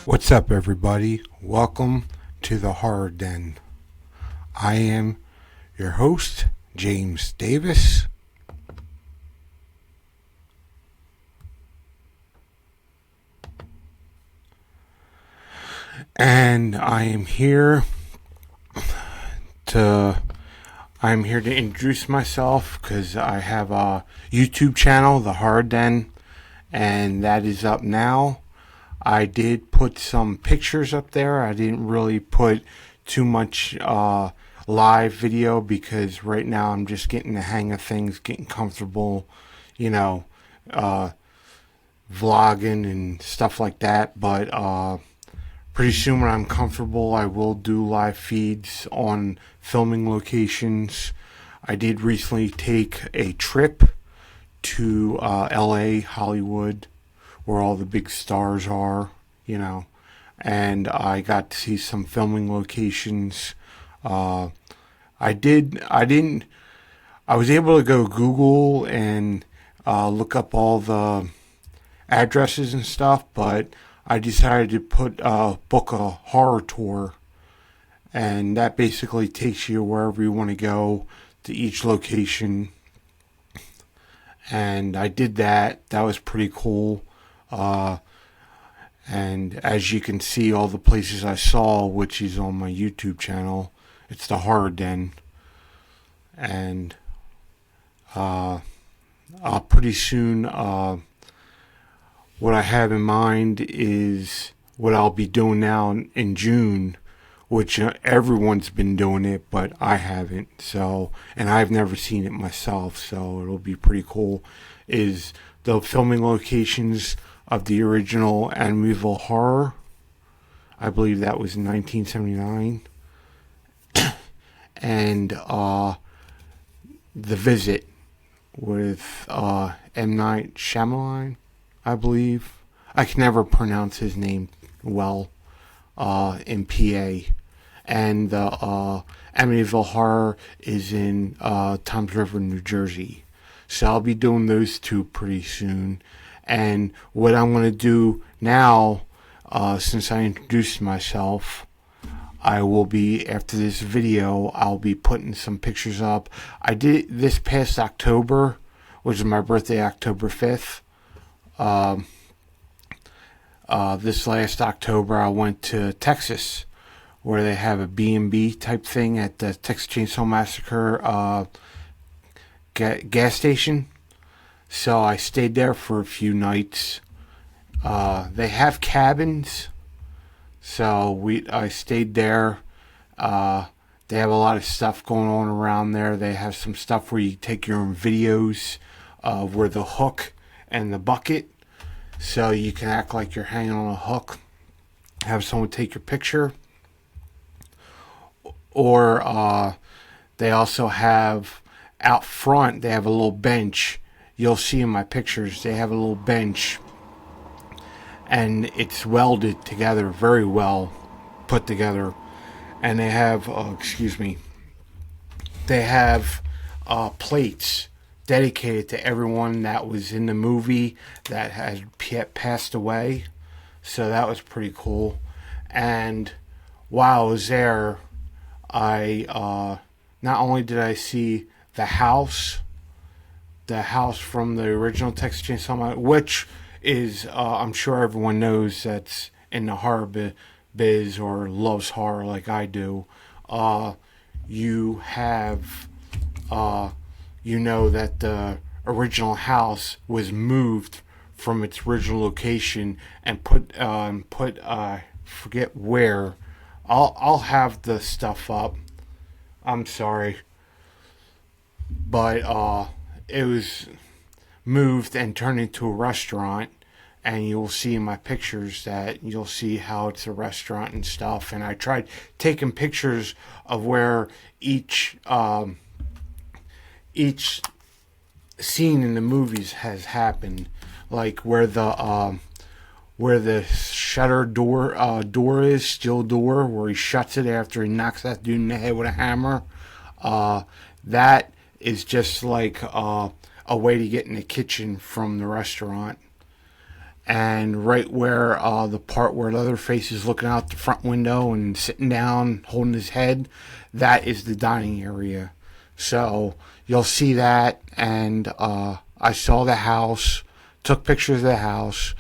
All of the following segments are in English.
What's up, everybody? Welcome to the Horror Den. I am your host, James Davis. And I am here to introduce myself because I have a YouTube channel, The Horror Den, and that is up now. I did put some pictures up there. I didn't really put too much live video because right now I'm just getting the hang of things, getting comfortable, vlogging and stuff like that. But pretty soon when I'm comfortable, I will do live feeds on filming locations. I did recently take a trip to LA, Hollywood, where all the big stars are, and I got to see some filming locations. I was able to go Google and look up all the addresses and stuff, but I decided to book a horror tour, and that basically takes you wherever you want to go to each location. And I did that. That was pretty cool. And as you can see, all the places I saw, which is on my YouTube channel, it's the Horror Den. And pretty soon, what I have in mind is what I'll be doing now in June, which everyone's been doing it, but I haven't. So, and I've never seen it myself, so it'll be pretty cool. Is the filming locations of the original Amityville Horror. I believe that was in 1979. And The Visit with M. Night Shyamalan, I believe. I can never pronounce his name well, in PA. And the Amityville Horror is in Toms River, New Jersey. So I'll be doing those two pretty soon. And what I'm going to do now, since I introduced myself, I will be, after this video, I'll be putting some pictures up. I did this past October, which is my birthday, October 5th. This last October, I went to Texas, where they have a B&B type thing at the Texas Chainsaw Massacre gas station. So I stayed there for a few nights. They have cabins, so I stayed there. They have a lot of stuff going on around there. They have some stuff where you take your own videos of where the hook and the bucket, so you can act like you're hanging on a hook, have someone take your picture. Or they also have out front, they have a little bench. You'll see in my pictures, they have a little bench, and it's welded together, very well put together. And they have, they have plates dedicated to everyone that was in the movie that had passed away. So that was pretty cool. And while I was there, I not only did I see the house from the original Texas Chainsaw, which is, I'm sure everyone knows that's in the horror biz or loves horror like I do. You have, that the original house was moved from its original location and put I forget where. I'll have the stuff up. I'm sorry. But it was moved and turned into a restaurant, and you'll see in my pictures that you'll see how it's a restaurant and stuff. And I tried taking pictures of where each scene in the movies has happened, like where the shutter door is, steel door, where he shuts it after he knocks that dude in the head with a hammer. That is just like a a way to get in the kitchen from the restaurant. And right where the part where Leatherface is looking out the front window and sitting down, holding his head, that is the dining area. So you'll see that. And I saw the house, took pictures of the house,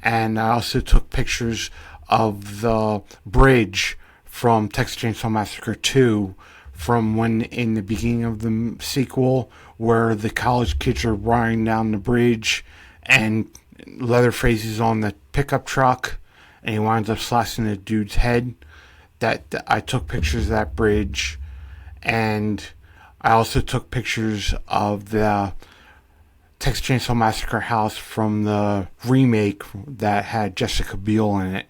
and I also took pictures of the bridge from Texas Chainsaw Massacre 2, from when in the beginning of the sequel, where the college kids are riding down the bridge and Leatherface is on the pickup truck and he winds up slicing the dude's head. That I took pictures of that bridge, and I also took pictures of the Texas Chainsaw Massacre house from the remake that had Jessica Biel in it.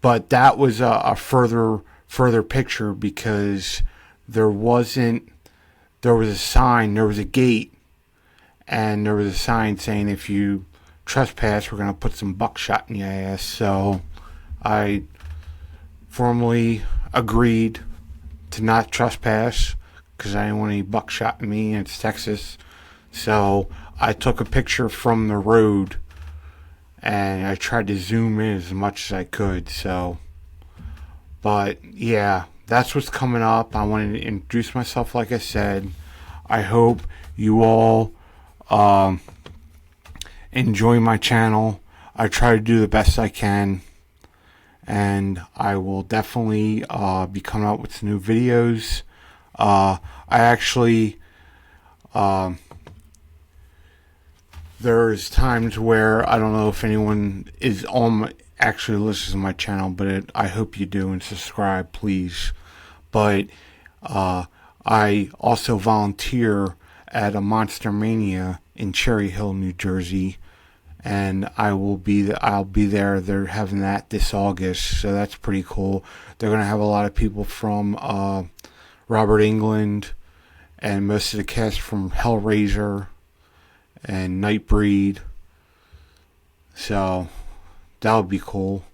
But that was a further picture, because there was a sign, there was a gate, and there was a sign saying, if you trespass, we're going to put some buckshot in your ass. So I formally agreed to not trespass, because I didn't want any buckshot in me, and it's Texas. So I took a picture from the road, and I tried to zoom in as much as I could. So, but yeah, that's what's coming up. I wanted to introduce myself, like I said. I hope you all enjoy my channel. I try to do the best I can, and I will definitely be coming out with some new videos. I actually there's times where I don't know if anyone is actually listens to my channel, but I hope you do, and subscribe, please. But I also volunteer at a Monster Mania in Cherry Hill, New Jersey, and I'll be there. They're having that this August, so that's pretty cool. They're gonna have a lot of people from Robert Englund, and most of the cast from Hellraiser and Nightbreed. So that would be cool,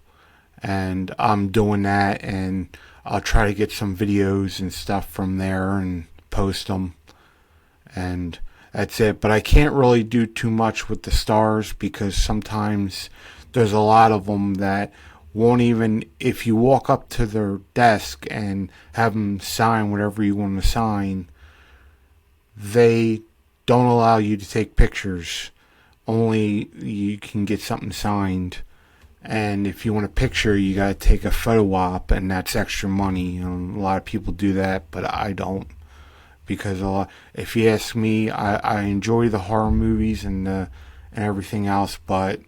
and I'm doing that, and I'll try to get some videos and stuff from there and post them, and that's it. But I can't really do too much with the stars, because sometimes there's a lot of them that won't even, if you walk up to their desk and have them sign whatever you want to sign, they don't allow you to take pictures. Only you can get something signed. And if you want a picture, you got to take a photo op, and that's extra money. A lot of people do that, but I don't. Because if you ask me, I enjoy the horror movies and everything else, but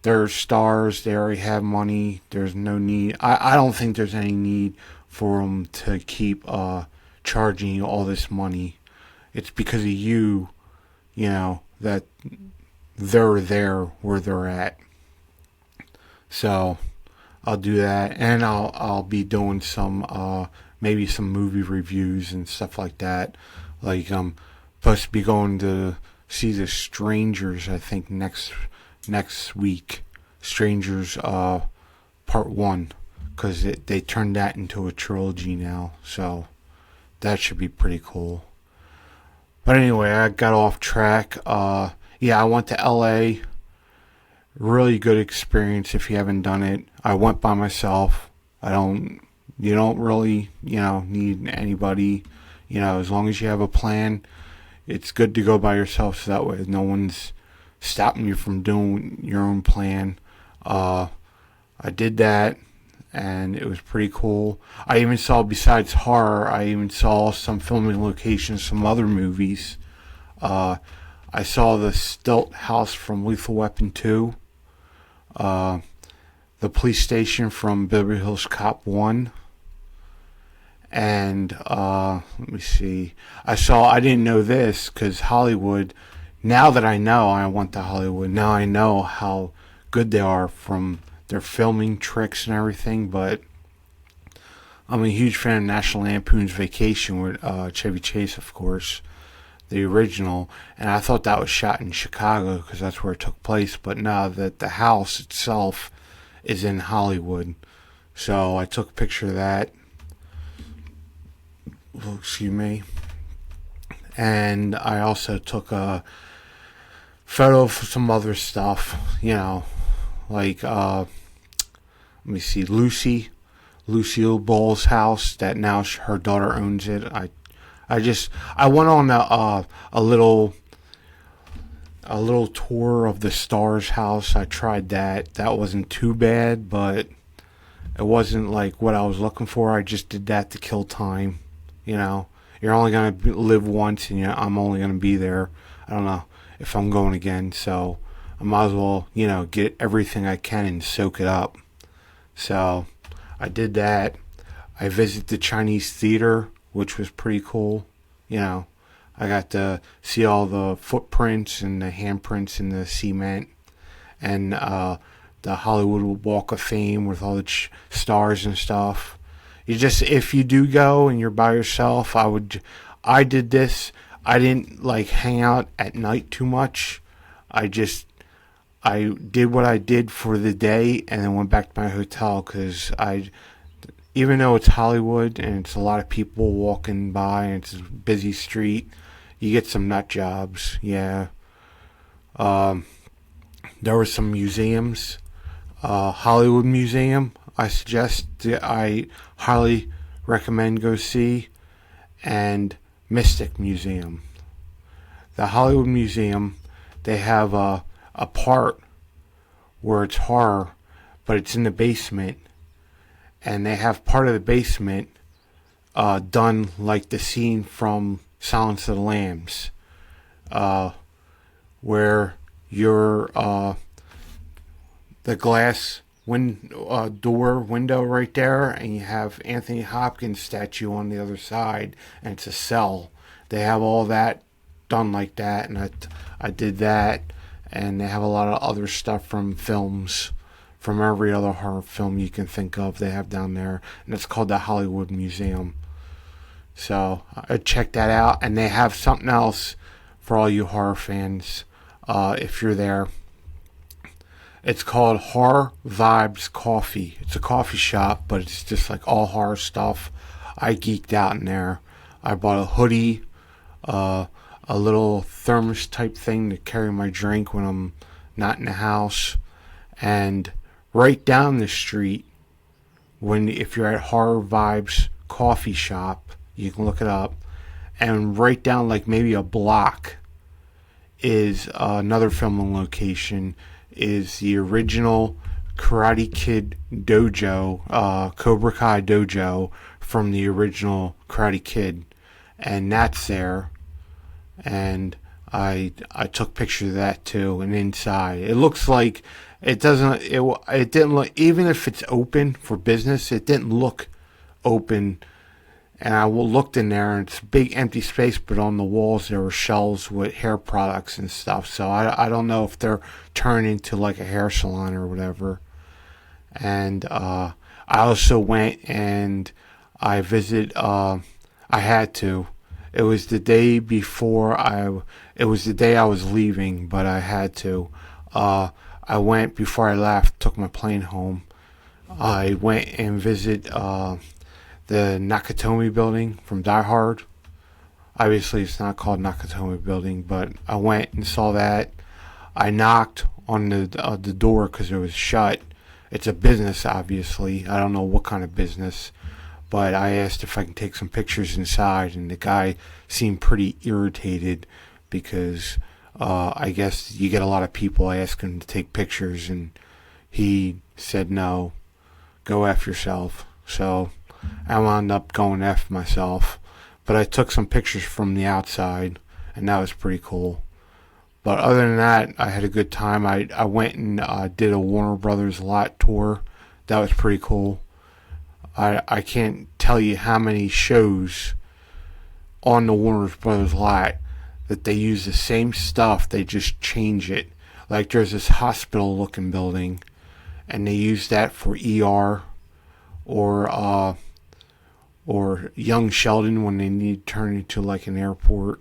they're stars. They already have money. There's no need. I don't think there's any need for them to keep charging you all this money. It's because of you, that they're there where they're at. So I'll do that, and I'll be doing some maybe some movie reviews and stuff like that. Like I'm supposed to be going to see The Strangers, I think next week. Strangers Part 1, because they turned that into a trilogy now, so that should be pretty cool. But anyway, I got off track. Yeah, I went to LA. Really good experience if you haven't done it. I went by myself. You don't really, need anybody. As long as you have a plan, it's good to go by yourself, so that way no one's stopping you from doing your own plan. I did that, and it was pretty cool. I even saw, besides horror, I even saw some filming locations, some other movies. I saw the Stilt House from Lethal Weapon 2. The police station from Beverly Hills Cop 1. And let me see. I didn't know this, because Hollywood, now that I went to Hollywood, now I know how good they are from their filming tricks and everything. But I'm a huge fan of National Lampoon's Vacation with Chevy Chase, of course, the original. And I thought that was shot in Chicago, because that's where it took place. But no, that the house itself is in Hollywood. So I took a picture of that. Excuse me. And I also took a photo of some other stuff, like let me see, Lucille Ball's house that now her daughter owns it. I went on a little tour of the Stars house. I tried that. That wasn't too bad, but it wasn't like what I was looking for. I just did that to kill time. You know, you're only gonna live once, and I'm only gonna be there. I don't know if I'm going again, so I might as well, get everything I can and soak it up. So I did that. I visited the Chinese theater, which was pretty cool. You know, I got to see all the footprints and the handprints in the cement, and the Hollywood Walk of Fame with all the stars and stuff. If you do go and you're by yourself, I did this. I didn't like hang out at night too much. I did what I did for the day and then went back to my hotel because even though it's Hollywood and it's a lot of people walking by and it's a busy street, you get some nut jobs. Yeah. There were some museums. Hollywood Museum, I highly recommend go see, and Mystic Museum. The Hollywood Museum, they have a part where it's horror, but it's in the basement, and they have part of the basement done like the scene from Silence of the Lambs, where you're the glass window right there, and you have Anthony Hopkins statue on the other side, and it's a cell. They have all that done like that, and I did that, and they have a lot of other stuff from films, from every other horror film you can think of. They have down there, and it's called the Hollywood Museum. So I checked that out, and they have something else for all you horror fans. If you're there, it's called Horror Vibes Coffee. It's a coffee shop, but it's just like all horror stuff. I geeked out in there. I bought a hoodie, a little thermos type thing to carry my drink when I'm not in the house. And right down the street, if you're at Horror Vibes Coffee Shop, you can look it up. And right down like maybe a block is another filming location, is the original Karate Kid dojo, Cobra Kai dojo from the original Karate Kid, and that's there. And I took pictures of that too, and inside it looks like it didn't look, even if it's open for business, it didn't look open. And I looked in there, and it's a big empty space, but on the walls there were shelves with hair products and stuff. So I don't know if they're turning into like a hair salon or whatever. And I also went and I visited. I had to. It was the day before It was the day I was leaving, but I had to. I went before I left. Took my plane home. I went and visited the Nakatomi building from Die Hard. Obviously, it's not called Nakatomi building, but I went and saw that. I knocked on the door because it was shut. It's a business, obviously. I don't know what kind of business, but I asked if I can take some pictures inside, and the guy seemed pretty irritated because I guess you get a lot of people asking to take pictures, and he said no, go F yourself. So I wound up going F myself. But I took some pictures from the outside, and that was pretty cool. But other than that, I had a good time. I went and did a Warner Brothers lot tour. That was pretty cool. I can't tell you how many shows on the Warner Brothers lot that they use the same stuff. They just change it. Like there's this hospital looking building, and they use that for ER, or Young Sheldon when they need to turn into like an airport.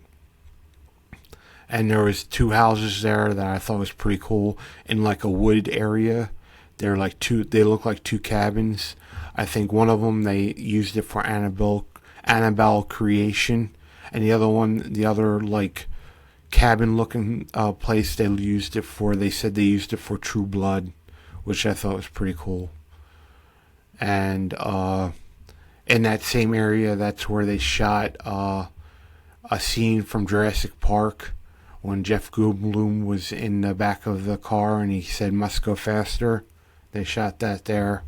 And there was two houses there that I thought was pretty cool in like a wooded area. They look like two cabins. I think one of them they used it for Annabelle creation, And the other one, the other like cabin looking place they used it for, they said they used it for True Blood, which I thought was pretty cool. And in that same area, that's where they shot a scene from Jurassic Park when Jeff Goldblum was in the back of the car and he said, "Must go faster." They shot that there.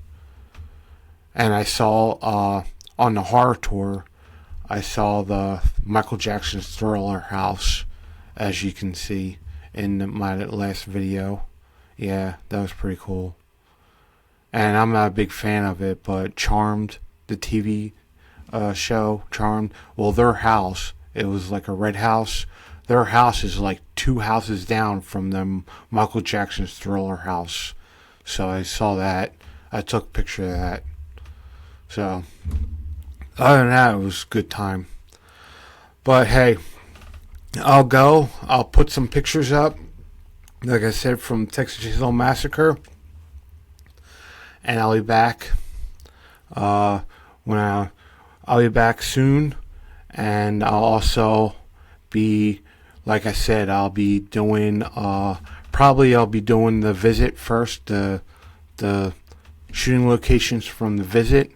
And I saw on the horror tour, I saw the Michael Jackson's Thriller house, as you can see in my last video. Yeah, that was pretty cool. And I'm not a big fan of it, but Charmed, the TV show, Charmed, well, their house, it was like a red house. Their house is like 2 houses down from them Michael Jackson's Thriller house. So I saw that. I took a picture of that. So, other than that, it was a good time. But hey, I'll go. I'll put some pictures up, like I said, from Texas Chainsaw Massacre. And I'll be back I'll be back soon. And I'll also be, like I said, I'll be doing I'll be doing the visit first, the shooting locations from the visit,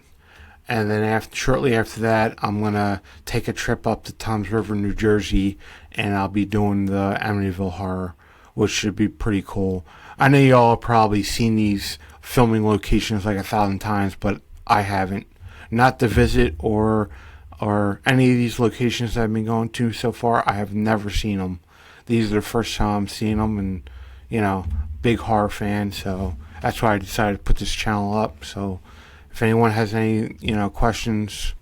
and then shortly after that, I'm gonna take a trip up to Toms River, New Jersey, and I'll be doing the Amityville Horror, which should be pretty cool. I know y'all have probably seen these filming locations like 1,000 times, but I haven't. Not the visit or any of these locations that I've been going to so far. I have never seen them. These are the first time I'm seeing them, and big horror fan, so that's why I decided to put this channel up. So if anyone has any questions,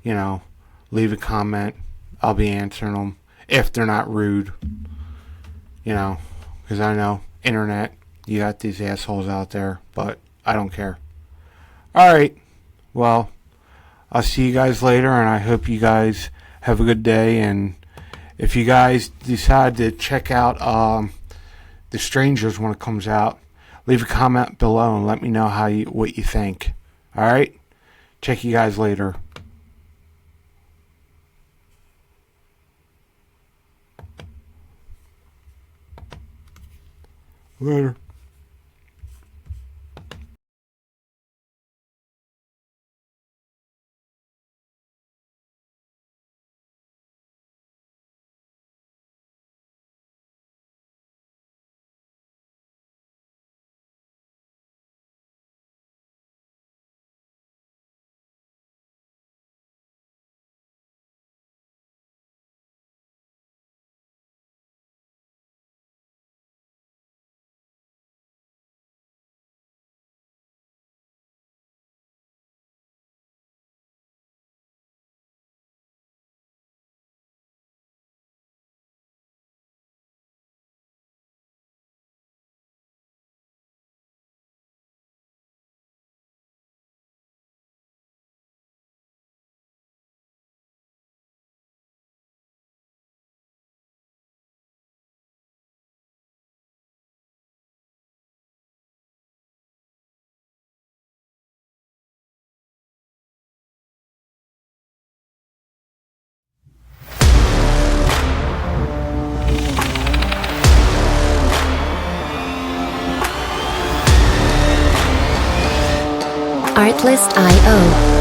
leave a comment. I'll be answering them if they're not rude, because I know internet, you got these assholes out there, but I don't care. Alright, well, I'll see you guys later, and I hope you guys have a good day. And if you guys decide to check out The Strangers when it comes out, leave a comment below and let me know what you think. Alright? Check you guys later. Later. Artlist.io